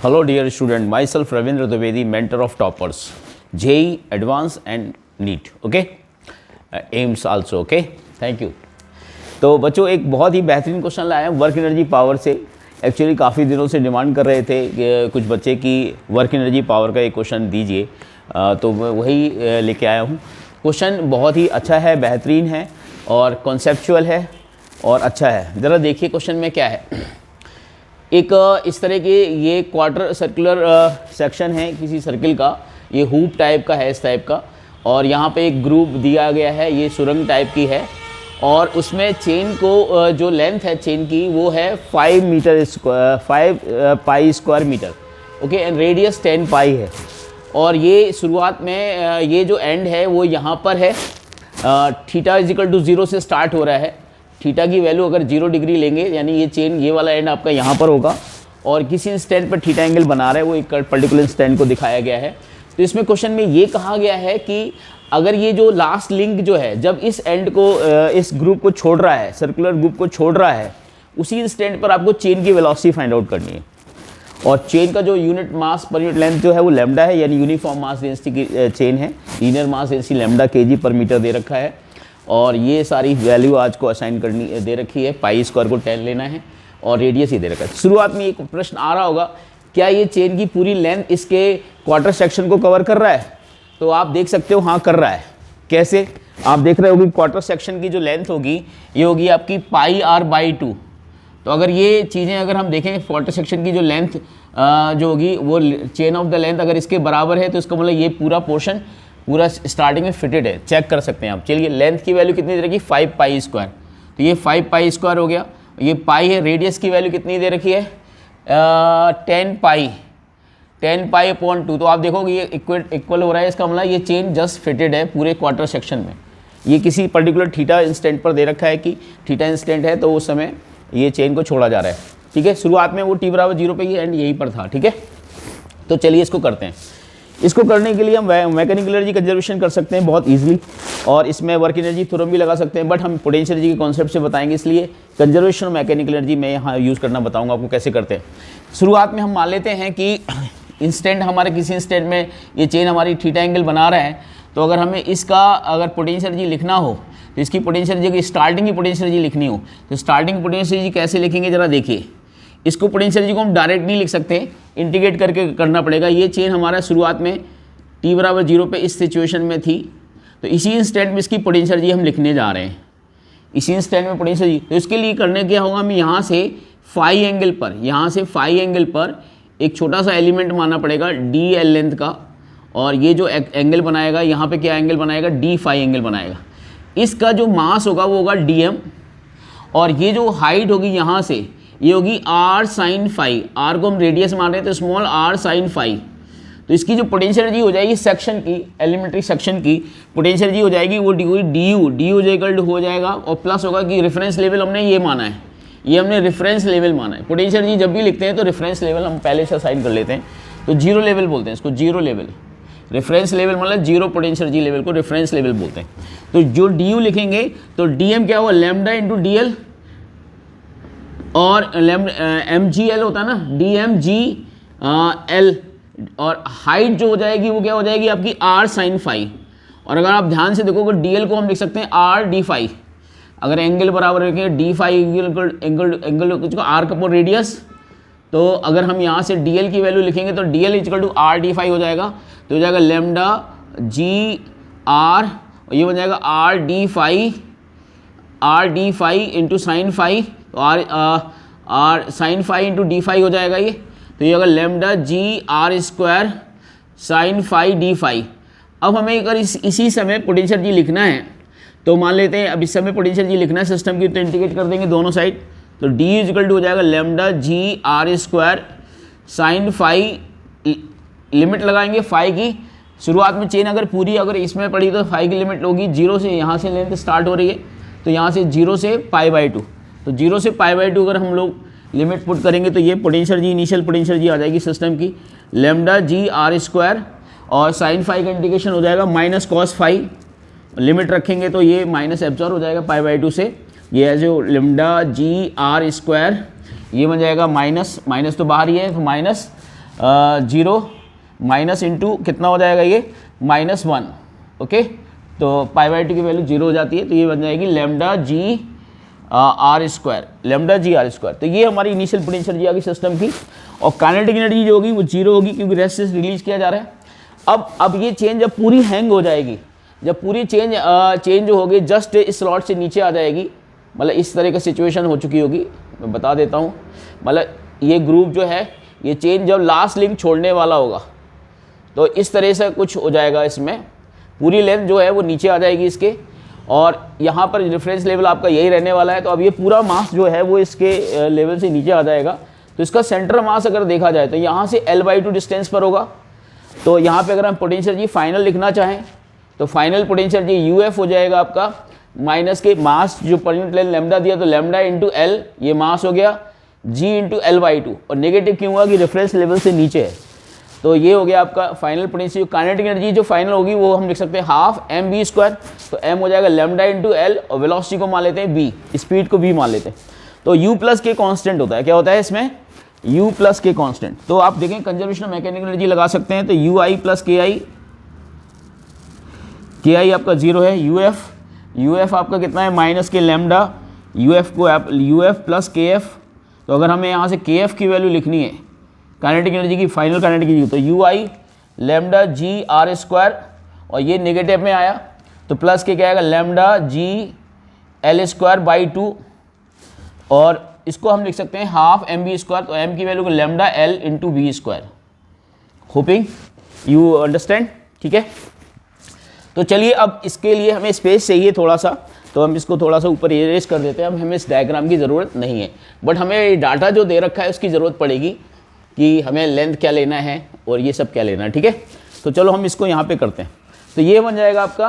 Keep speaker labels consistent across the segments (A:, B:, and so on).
A: Hello dear student, myself Ravindra Dwivedi, mentor of toppers, JEE, Advanced and NEET, okay? AIMS also, okay? Thank you. तो बच्चों एक बहुत ही बेहतरीन question लाया है वर्क एनर्जी पावर से। एक्चुअली काफ़ी दिनों से डिमांड कर रहे थे कि कुछ बच्चे की वर्क एनर्जी पावर का एक क्वेश्चन दीजिए, तो वही लेके आया हूँ। क्वेश्चन बहुत ही अच्छा है, बेहतरीन है और कॉन्सेप्चुअल है और अच्छा है। ज़रा देखिए क्वेश्चन में क्या है। एक इस तरह के ये क्वार्टर सर्कुलर सेक्शन है किसी सर्किल का, ये हूप टाइप का है इस टाइप का, और यहाँ पे एक ग्रुप दिया गया है, ये सुरंग टाइप की है और उसमें चेन को जो लेंथ है चेन की वो है 5 metre square, 5 pi square metre, okay, and radius 10 pi है। और ये शुरुआत में ये जो एंड है वो यहाँ पर है, थीटा इजिकल टू 0 से स्टार्ट हो रहा है। थीटा की वैल्यू अगर 0 डिग्री लेंगे यानी ये चेन ये वाला एंड आपका यहाँ पर होगा और किसी इंस्टेंट पर थीटा एंगल बना रहा है, वो एक पर्टिकुलर इंस्टेंट को दिखाया गया है। तो इसमें क्वेश्चन में ये कहा गया है कि अगर ये जो लास्ट लिंक जो है जब इस एंड को इस ग्रुप को छोड़ रहा है, सर्कुलर ग्रुप को छोड़ रहा है, उसी इंस्टेंट पर आपको चेन की वेलोसिटी फाइंड आउट करनी है। और चेन का जो unit mass per unit length जो है वो लैम्डा है, यानी यूनिफॉर्म मास डेंसिटी की चेन है। Linear mass density lambda KG पर मीटर दे रखा है और ये सारी वैल्यू आज को असाइन करनी दे रखी है। पाई स्क्वायर को 10 लेना है और रेडियस ही दे रखा है। शुरुआत में एक प्रश्न आ रहा होगा, क्या ये चेन की पूरी लेंथ इसके क्वार्टर सेक्शन को कवर कर रहा है? तो आप देख सकते हो हाँ कर रहा है। कैसे? आप देख रहे होगी क्वार्टर सेक्शन की जो लेंथ होगी ये होगी आपकी पाई आर बाई 2। तो अगर ये चीज़ें अगर हम देखें क्वार्टर सेक्शन की जो लेंथ जो होगी वो चेन ऑफ द लेंथ अगर इसके बराबर है तो इसका मतलब ये पूरा पोर्शन पूरा स्टार्टिंग में फिटेड है, चेक कर सकते हैं आप। चलिए लेंथ की वैल्यू कितनी दे रखी है? 5 पाई स्क्वायर। तो ये 5 पाई स्क्वायर हो गया, ये पाई है। रेडियस की वैल्यू कितनी दे रखी है? 10 पाई अपॉन 2। तो आप देखोगे ये इक्वल हो रहा है, इसका मतलब ये चेन जस्ट फिटेड है पूरे क्वार्टर सेक्शन में। ये किसी पर्टिकुलर थीटा इंस्टेंट पर दे रखा है कि थीटा इंस्टेंट है तो उस समय ये चेन को छोड़ा जा रहा है, ठीक है। शुरुआत में वो t बराबर 0 पे ये एंड यहीं पर था, ठीक है। तो चलिए इसको करते हैं। इसको करने के लिए हम मैकेनिकल एनर्जी कंजर्वेशन कर सकते हैं बहुत इजीली और इसमें वर्क एनर्जी थ्योरम भी लगा सकते हैं, बट हम पोटेंशियल एनर्जी के कॉन्सेप्ट से बताएंगे, इसलिए कंजर्वेशन और मैकेनिकल एनर्जी मैं यहाँ यूज़ करना बताऊँगा आपको कैसे करते हैं। शुरुआत में हम मान लेते हैं कि इंस्टेंट हमारे किसी इंस्टेंट में ये चेन हमारी थीटा एंगल बना रहा है। तो अगर हमें इसका अगर पोटेंशियल एनर्जी लिखना हो तो इसकी पोटेंशियल एनर्जी की स्टार्टिंग की पोटेंशियल एनर्जी लिखनी हो तो स्टार्टिंग पोटेंशियल एनर्जी कैसे लिखेंगे ज़रा देखिए। इसको पोटेंशियल एनर्जी को हम डायरेक्ट नहीं लिख सकते, इंटीग्रेट करके करना पड़ेगा। ये चेन हमारा शुरुआत में t बराबर 0 पे इस सिचुएशन में थी, तो इसी इंस्टेंट में इसकी पोटेंशियल एनर्जी हम लिखने जा रहे हैं, इसी इंस्टेंट में पोटेंशियल एनर्जी। तो इसके लिए करने क्या होगा, हमें यहाँ से फाई एंगल पर, यहाँ से फाई एंगल पर एक छोटा सा एलिमेंट मानना पड़ेगा डी एल लेंथ का, और ये जो एंगल बनाएगा यहाँ पे क्या एंगल बनाएगा? डी फाई एंगल बनाएगा। इसका जो मास होगा वो होगा dm, और ये जो हाइट होगी यहाँ से ये होगी r साइन फाई। r को हम रेडियस मान रहे हैं तो स्मॉल r साइन फाई। तो इसकी जो पोटेंशियल एनर्जी हो जाएगी सेक्शन की, एलिमेंट्री सेक्शन की पोटेंशियल एनर्जी हो जाएगी वो डी इक्वल हो जाएगा, और प्लस होगा कि रेफरेंस लेवल हमने ये माना है, ये हमने रेफरेंस लेवल माना है। पोटेंशियल एनर्जी जब भी लिखते हैं तो रेफरेंस लेवल हम पहले से असाइन कर लेते हैं, तो 0 लेवल बोलते हैं इसको, 0 लेवल। रेफरेंस लेवल मतलब 0 पोटेंशियल एनर्जी लेवल को रेफरेंस लेवल बोलते हैं। तो जो डी लिखेंगे तो dm क्या हुआ? लैम्डा इंटू dl, और mgl होता है ना, dmgl, और हाइट जो हो जाएगी वो क्या हो जाएगी आपकी r साइन फाई। और अगर आप ध्यान से देखोगे dl को हम लिख सकते हैं r d फाई। अगर एंगल बराबर रखेंगे डी फाई एंगल r का अपॉन रेडियस, तो अगर हम यहाँ से dl की वैल्यू लिखेंगे तो dl equal to r d phi हो जाएगा। तो हो जाएगा लेमडा जी r, और ये बन जाएगा r d phi into sine phi, तो r sine phi into d phi हो जाएगा ये। तो ये होगा lambda g r square sine phi d phi. अब हमें अगर इसी समय पोटेंशियल एनर्जी लिखना है तो मान लेते हैं अब इस समय पोटेंशियल एनर्जी लिखना है सिस्टम की, तो इंटीग्रेट कर देंगे दोनों साइड। तो d इक्वल टू हो जाएगा lambda g r square sine phi, limit लगाएंगे फाई की। शुरुआत में चेन अगर पूरी अगर इसमें पड़ी तो फाई की लिमिट होगी 0 से, यहाँ से लेंथ स्टार्ट हो रही है तो यहाँ से 0 से पाई बाई 2, तो 0 से पाई बाई 2 अगर हम लोग लिमिट पुट करेंगे तो ये potential energy, initial potential energy आ जाएगी सिस्टम की लेमडा जी r स्क्वायर, और साइन फाई का इंटीग्रेशन हो जाएगा माइनस कॉस फाई। लिमिट रखेंगे तो ये माइनस एब्जॉर्ब हो जाएगा पाई बाई 2 से, ये है जो लेमडा जी r स्क्वायर, ये बन जाएगा माइनस, माइनस तो बाहर ही है, तो माइनस 0 माइनस इंटू कितना हो जाएगा ये -1, ओके। तो π/2 की वैल्यू 0 हो जाती है, तो ये बन जाएगी lambda g r square, lambda g r square. तो ये हमारी इनिशियल पोटेंशियल एनर्जी आ गई सिस्टम की, और काइनेटिक एनर्जी जो होगी वो 0 होगी क्योंकि रेस्ट से रिलीज किया जा रहा है। अब ये चेंज जब पूरी हैंग हो जाएगी, जब पूरी चेंज हो गई, जस्ट इस स्लॉट से नीचे आ जाएगी, मतलब इस तरह का सिचुएशन हो चुकी होगी। मैं बता देता हूँ, मतलब ये ग्रुप जो है ये चेंज जब लास्ट लिंक छोड़ने वाला होगा तो इस तरह से कुछ हो जाएगा, इसमें पूरी लेंथ जो है वो नीचे आ जाएगी इसके, और यहाँ पर रेफरेंस लेवल आपका यही रहने वाला है। तो अब ये पूरा मास जो है वो इसके लेवल से नीचे आ जाएगा। तो इसका सेंटर मास अगर देखा जाए तो यहाँ से L/2 डिस्टेंस पर होगा। तो यहाँ पे अगर हम पोटेंशियल एनर्जी फाइनल लिखना चाहें तो फाइनल पोटेंशियल एनर्जी UF हो जाएगा आपका, माइनस के मास जो पर यूनिट लेंथ लैम्डा दिया तो लैम्डा इंटू L, ये मास हो गया, G इंटू L/2, और नेगेटिव क्यों हुआ कि रेफरेंस लेवल से नीचे है। तो ये हो गया आपका फाइनल पोटेंशियल। काइनेटिक एनर्जी जो फाइनल होगी वो हम लिख सकते हैं हाफ mv², तो m हो जाएगा लैम्डा इंटू L, और वेलोसिटी को मान लेते हैं b, स्पीड को v मान लेते हैं। तो u प्लस के कांस्टेंट होता है, क्या होता है इसमें u प्लस के कांस्टेंट। तो आप देखें कंजर्वेशन ऑफ मैकेनिकल एनर्जी लगा सकते हैं, तो ui प्लस ki आपका 0 है, uf आपका कितना है माइनस के लैम्डा, uf को आप uf प्लस kf। तो अगर हमें यहाँ से kf की वैल्यू लिखनी है काइनेटिक एनर्जी की, फाइनल काइनेटिक एनर्जी, तो ui lambda g r square, और ये नेगेटिव में आया तो प्लस के क्या आएगा lambda G L square by 2, और इसको हम लिख सकते हैं हाफ mv²। तो m की वैल्यू को lambda l into v square. Hoping you understand, ठीक है। तो चलिए अब इसके लिए हमें स्पेस चाहिए थोड़ा सा, तो हम इसको थोड़ा सा ऊपर इरेज कर देते हैं। अब हमें इस डायग्राम की ज़रूरत नहीं है, बट हमें डाटा जो दे रखा है उसकी ज़रूरत पड़ेगी कि हमें लेंथ क्या लेना है और ये सब क्या लेना है, ठीक है। तो चलो हम इसको यहाँ पे करते हैं। तो ये बन जाएगा आपका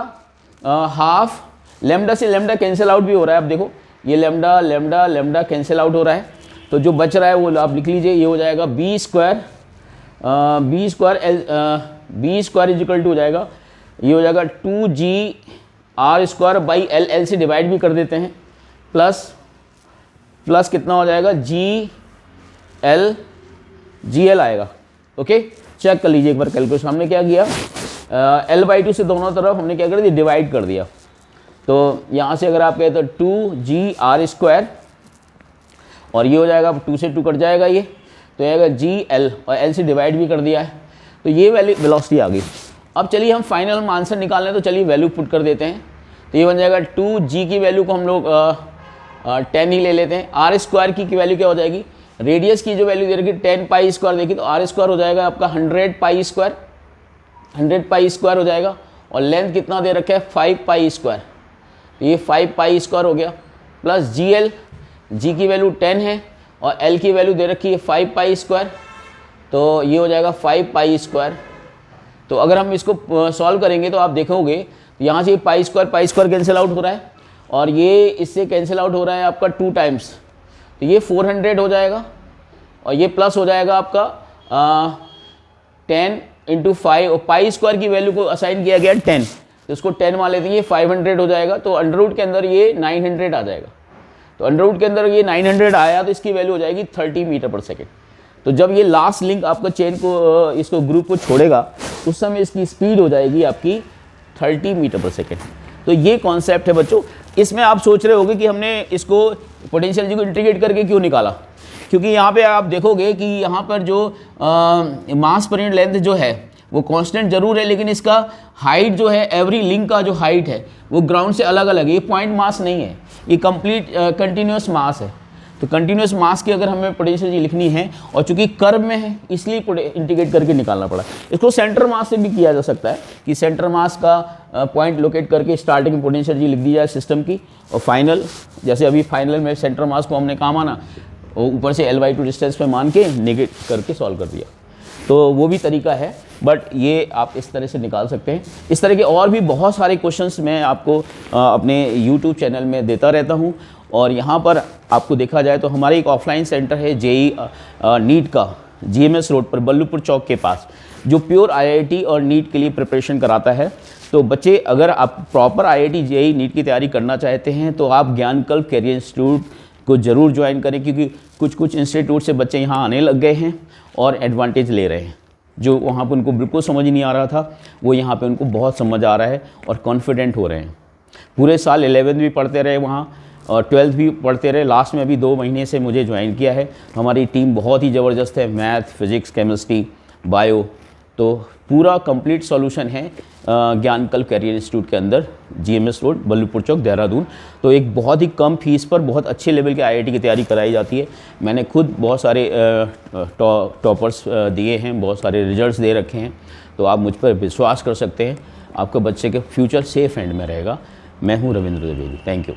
A: हाफ, लैम्डा से लैम्डा कैंसिल आउट भी हो रहा है। अब देखो ये lambda lambda lambda cancel out हो रहा है, तो जो बच रहा है वो आप लिख लीजिए, ये हो जाएगा b² इज इक्वल टू हो जाएगा, ये हो जाएगा 2g_r² बाई l से डिवाइड भी कर देते हैं, प्लस कितना हो जाएगा GL आएगा, ओके। चेक कर लीजिए एक बार कैलकुलेशन। हमने क्या किया L/2 से दोनों तरफ हमने क्या कर दिया डिवाइड कर दिया। तो यहाँ से अगर आप कहें तो 2g_r², और ये हो जाएगा 2 से 2 कट जाएगा, ये तो आएगा GL, और L से डिवाइड भी कर दिया है। तो ये वैल्यू वेलोसिटी आ गई। अब चलिए हम फाइनल में आंसर निकालने, तो चलिए वैल्यू पुट कर देते हैं। तो ये बन जाएगा 2g की वैल्यू को हम लोग 10 ही ले लेते हैं। r² की वैल्यू क्या हो जाएगी, रेडियस की जो वैल्यू दे रखी 10π² देखी, तो r² हो जाएगा आपका 100π², 100π² हो जाएगा, और लेंथ कितना दे रखा है 5π², तो ये 5π² हो गया, प्लस GL, G की वैल्यू 10 है और L की वैल्यू दे रखी है 5π², तो ये हो जाएगा 5π²। तो अगर हम इसको सॉल्व करेंगे तो आप देखोगे यहाँ से π² कैंसिल आउट हो रहा है, और ये इससे कैंसिल आउट हो रहा है आपका 2 टाइम्स, तो ये 400 हो जाएगा, और ये प्लस हो जाएगा आपका 10 × 5, और π² की वैल्यू को असाइन किया गया 10, तो इसको 10 मान लेते हैं, ये 500 हो जाएगा। तो अंडर के अंदर ये 900 आ जाएगा, तो अंडर के अंदर ये 900 आया, तो इसकी वैल्यू हो जाएगी 30 मीटर पर सेकेंड। तो जब ये लास्ट लिंक आपका चेन को इसको ग्रुप को छोड़ेगा उस समय इसकी स्पीड हो जाएगी आपकी 30 मीटर पर सेकेंड। तो ये कॉन्सेप्ट है बच्चों। इसमें आप सोच रहे होंगे कि हमने इसको पोटेंशियल एनर्जी को इंटीग्रेट करके क्यों निकाला, क्योंकि यहाँ पे आप देखोगे कि यहाँ पर जो मास पर यूनिट लेंथ जो है वो कांस्टेंट जरूर है, लेकिन इसका हाइट जो है एवरी लिंक का जो हाइट है वो ग्राउंड से अलग अलग है। ये पॉइंट मास नहीं है, ये कंप्लीट कंटिन्यूस मास है। तो कंटिन्यूस मास की अगर हमें पोटेंशियल एनर्जी लिखनी है, और चूंकि कर्व में है इसलिए इंटीग्रेट करके निकालना पड़ा। इसको सेंटर मास से भी किया जा सकता है कि सेंटर मास का पॉइंट लोकेट करके स्टार्टिंग पोटेंशियल एनर्जी लिख दी जाए सिस्टम की, और फाइनल जैसे अभी फाइनल में सेंटर मास को हमने कहाँ माना, ऊपर से L/2 डिस्टेंस पे मान के नेगेट करके सॉल्व कर दिया। तो वो भी तरीका है, बट ये आप इस तरह से निकाल सकते हैं। इस तरह के और भी बहुत सारे क्वेश्चंस मैं आपको अपने YouTube चैनल में देता रहता हूँ। और यहाँ पर आपको देखा जाए तो हमारे एक ऑफलाइन सेंटर है JEE नीट का, GMS रोड पर बल्लूपुर चौक के पास, जो प्योर IIT और नीट के लिए प्रिपरेशन कराता है। तो बच्चे अगर आप प्रॉपर IIT JEE नीट की तैयारी करना चाहते हैं तो आप ज्ञानकल्प कैरियर इंस्टीट्यूट को ज़रूर ज्वाइन करें, क्योंकि कुछ कुछ इंस्टीट्यूट से बच्चे यहाँ आने लग गए हैं और एडवांटेज ले रहे हैं। जो वहाँ पर उनको बिल्कुल समझ नहीं आ रहा था, वो यहाँ पे उनको बहुत समझ आ रहा है और कॉन्फिडेंट हो रहे हैं। पूरे साल 11th भी पढ़ते रहे वहाँ और 12th भी पढ़ते रहे। लास्ट में अभी 2 महीने से मुझे ज्वाइन किया है। हमारी टीम बहुत ही ज़बरदस्त है, मैथ, फिज़िक्स, केमिस्ट्री, बायो, तो पूरा कंप्लीट सॉल्यूशन है ज्ञानकल्प कैरियर इंस्टीट्यूट के अंदर, GMS रोड, बल्लभपुर चौक, देहरादून। तो एक बहुत ही कम फीस पर बहुत अच्छे लेवल के IIT की तैयारी कराई जाती है। मैंने खुद बहुत सारे टॉपर्स दिए हैं, बहुत सारे रिजल्ट्स दे रखे हैं, तो आप मुझ पर विश्वास कर सकते हैं। आपके बच्चे के फ्यूचर सेफ हैंड में रहेगा। मैं हूँ रविंद्र द्विवेदी। Thank you.